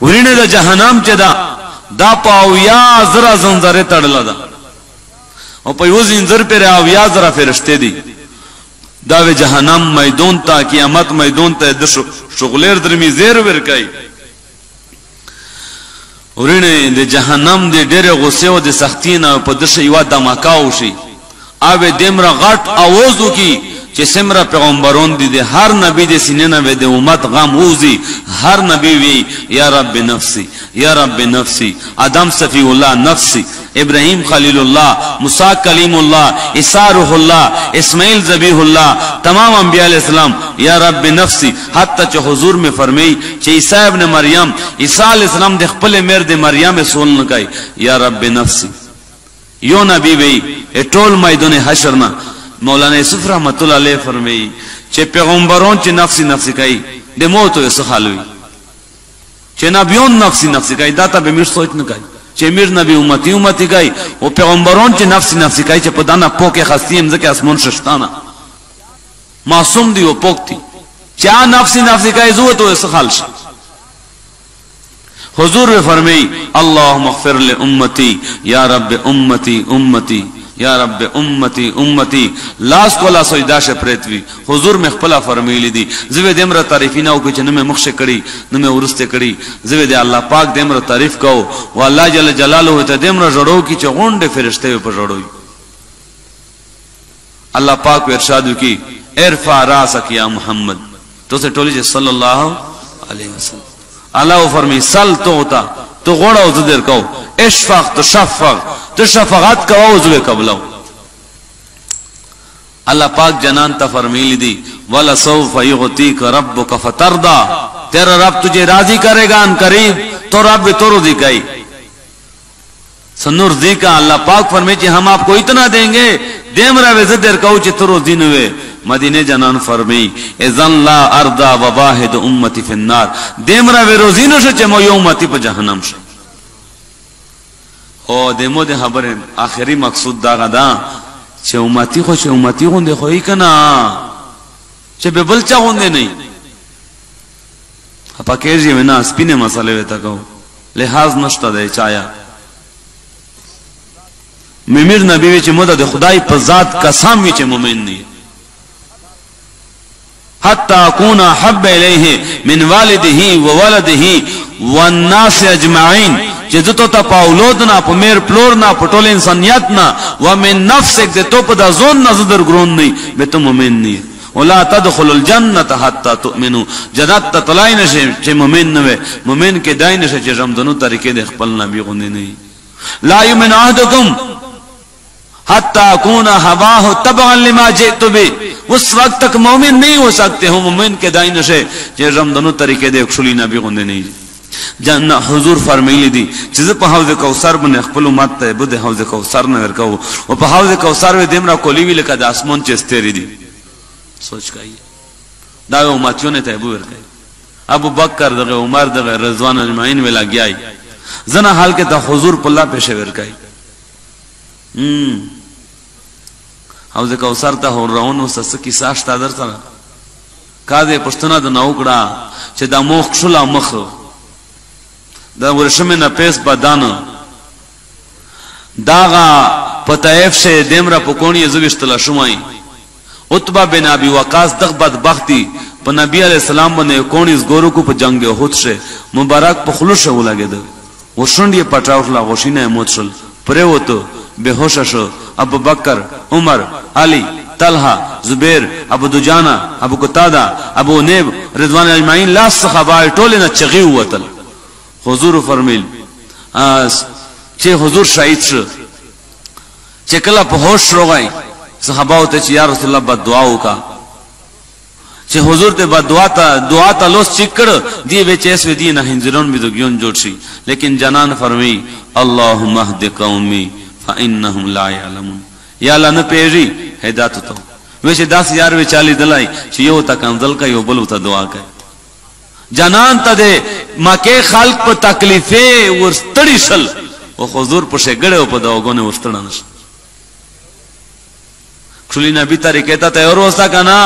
ورینه د جهنم چې دا پاویا زرا زنجره تړل ده او په یو زنجیر پر اویا زرا فرشته دي دا و جهنم میدان تا قیامت میدان ته د شغلیر درمی زیر ورکای ورینه د جهنم د ډېر غصه او د سختینه په دشه یو دماکاو شي اوبه دمر غټ اوازو کی چې سمره پیغمبرون دي هر نبی د سینې نه و د امت غم اوزي هر نبی وی یا رب نفسی یا رب نفسی آدم صفی الله نفسی ابراہیم خلیل اللہ موسیٰ کلیم اللہ عیسیٰ روح اللہ اسماعیل ذبیح اللہ تمام انبیاء علیہ السلام یا رب نفسی حتی چه حضور میں فرمائی چه عیسیٰ ابن مریم عیسیٰ علیہ السلام دے خپل مرد مریم سول نکائی یا رب نفسی یو نبی بی اٹول میدان حشرنا مولانا یوسف رحمت اللہ علیہ فرمائی چه پیغمبرون چه نفسی نفسی کئی دے موتو یسو خالوی چه نبیون نفسی نفسی کئی داتا بمیر سوچ نکائی چه امیر نبی امتی امتی گئی و پیغمبرون چه نفسی نفسی گئی چه پدانا پوک خستیم زکی اسمون ششتانا معصوم دی و پوک تی چه نفسی نفسی گئی زوتو اس خالش حضور فرمی اللہم اغفر لی امتی یا رب امتی امتی یا رب امتی امتی لاس کو لا سجداش پریتوی حضور میں خپلا فرمیلی دی زوی دمر تعریفی ناو کہ نہ میں مخش کڑی نہ میں ورستے کڑی زوی دے اللہ پاک دمر تعریف کو و اللہ جل جلالہ تے دمر جڑو کی چغونڈے فرشتے پر جڑو اللہ پاک ارشاد کی ارفع راسک یا محمد تو سے ٹولی جے صلی اللہ علیہ وسلم اللہ فرمی سل توتا تو غوڑا زدر کو اشفق تو شفق تو شفقات کا وضو قبلو اللہ پاک جنان تا فرمیلی دی وَلَا سَوْفَ يُغْتِيكَ رَبُّكَ فَتَرْضَى تیرا رب تجھے راضی کرے گا ان قریب تو رب تو رضی کئی سنور دی کا اللہ پاک فرمی چی ہم آپ کو اتنا دیں گے دیم رو زدر کہو چی تو رضی نوے مدینہ جنان فرمی اذن لا اردا وواحد امتی فی النار دیم رو روزی نو شو چی مو یو امتی پا جہنم شو او دیمو دے خبر آخری مقصود دا غدا چه امتی خوندے خوئی کنا چه بے بلچا خوندے نہیں اپا کیجی میں نا سپینے مسئلے ویتا کہو لحاظ نشتا دے چایا ممیر نبی ویچے مدد خدای پر ذات قسم ویچے مومن نہیں حتی اکونا حب الیہ من والدہی وولدہی والناس اجمعین جدتو تا پاولودنا پا میر پلورنا پٹول انسانیتنا ومن نفس ایک دے تو پدا زون نزدر گرون نہیں بے تو مومن نہیں ولا تدخل الجنت حتی تؤمنو جنت تا طلائی نشے چے مومن نوے مومن کے دائی نشے چے رمضانو طریقے دے خپلنا بھی غندے نہیں لا یمن آہدکم حتی اکونا ہواہ تبعا لما جئتو بے اس وقت تک مومن نہیں ہو سکتے ہو مومن کے دائی نشے چے رمضانو طریقے دے اکشلی نبی غندے نہیں جانا حضور فرمیلی دی چیز پا حوض کوثر بنے اخپلو مات تا بود حوض کوثر نگر کہو و پا حوض کوثر وی دیمرا کولیوی لکا دا اسمان چستیری دی سوچ کئی داوی اماتیوں نے تا ابو ورکائی ابو بکر دغی عمر دغی رضوان اجمعین ویلا گیائی زنا حال کے تا حضور پلا پیشے ورکائی حوض کوثر تا ہو رہون و سسکی ساشتا در سرا کازے پشتنا دا نوکڑا چه دا موخ شلا مخ دا ورشم نپیس بدان داغا پتایف سے دیمرا پکونی زوشتلا شمائی عطبہ بن ابی وقاص دغ بدبختی پا نبی علیہ السلام بنے کونی اس گورو کو پا جنگ احد سے مبارک پا خلوش شو لگے دا وشنڈ یہ پٹاوشلا غشین اموت شل پرے وہ تو بے ہوش شو ابو بکر عمر علی طلحہ زبیر ابو دجانہ ابو قتادہ ابو نیب رضوان اجمعین لاس صحابہ ٹولے نہ چغی ہوتل حضور فرمیل چه حضور شهید شو چه کلا پا ہوش رو گئی صحابہ ہوتے چه یا رسول اللہ بد دعاو کا چه حضور تے بد دعا تا لوس چکڑ دی بے چیس وی دی نا ہنزرون بھی دو گیون جوڑ شی لیکن جنان فرمی اللہم اہد قومی فإنہم لا یعلمون یا اللہ نہ پیجی ہدایت تو ویسے 10 یار وی 40 دلائی چه یو تا کامزل کا یو بلو تا دعا کا جنان تا دے مکے خلق پا تکلیفے ورستڑی شل و حضور پشے گڑے و پا دعوگونے ورستڑا نشل کھلی نبی تاری کہتا تا اور وستا کنا